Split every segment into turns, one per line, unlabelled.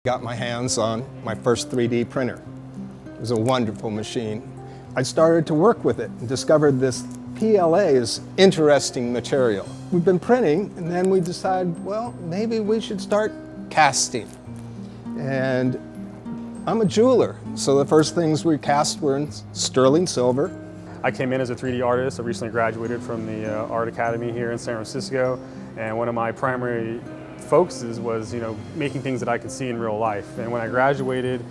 Got my hands on my first 3D printer. It was a wonderful machine. I started to work with it and discovered this PLA is interesting material. We've been printing, and then we decided, well, maybe we should start casting. And I'm a jeweler, so the first things we cast were in sterling silver.
I came in as a 3D artist. I recently graduated from the Art Academy here in San Francisco, and one of my primary focuses was, making things that I could see in real life. And when I graduated,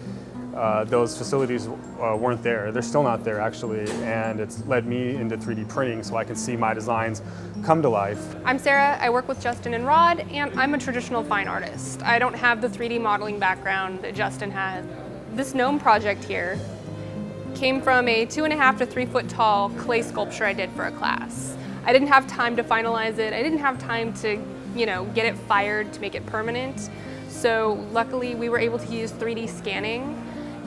those facilities weren't there. They're still not there, actually, and it's led me into 3D printing so I can see my designs come to life.
I'm Sarah. I work with Justin and Rod, and I'm a traditional fine artist. I don't have the 3D modeling background that Justin has. This gnome project here came from a 2.5 to 3 foot tall clay sculpture I did for a class. I didn't have time to finalize it. I didn't have time to get it fired to make it permanent. So luckily we were able to use 3D scanning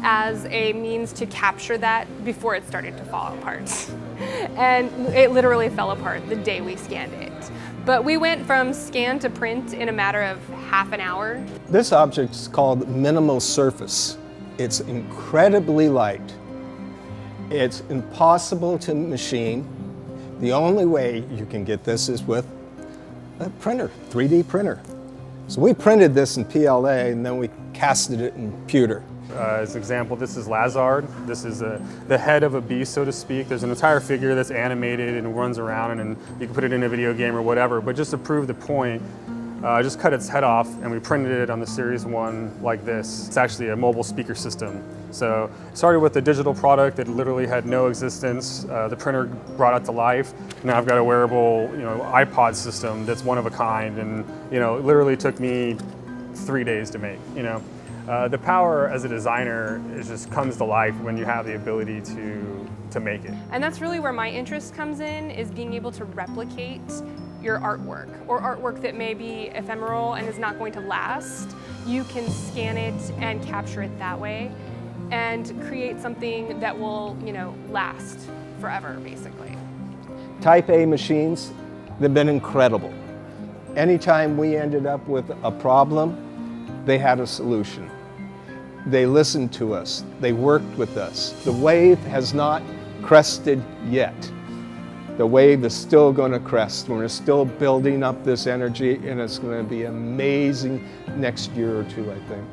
as a means to capture that before it started to fall apart. And it literally fell apart the day we scanned it. But we went from scan to print in a matter of half an hour.
This object is called minimal surface. It's incredibly light. It's impossible to machine. The only way you can get this is with a printer, 3D printer. So we printed this in PLA and then we casted it in pewter.
As an example, this is Lazard. This is the head of a beast, so to speak. There's an entire figure that's animated and runs around, and you can put it in a video game or whatever. But just to prove the point, I just cut its head off and we printed it on the Series 1 like this. It's actually a mobile speaker system. So it started with a digital product that literally had no existence. The printer brought it to life. Now I've got a wearable iPod system that's one of a kind, and it literally took me 3 days to make. The power as a designer just comes to life when you have the ability to make it.
And that's really where my interest comes in, is being able to replicate your artwork, or artwork that may be ephemeral and is not going to last. You can scan it and capture it that way and create something that will, last forever, basically.
Type A machines, they've been incredible. Anytime we ended up with a problem, they had a solution. They listened to us. They worked with us. The wave has not crested yet. The wave is still going to crest. We're still building up this energy, and it's going to be amazing next year or two, I think.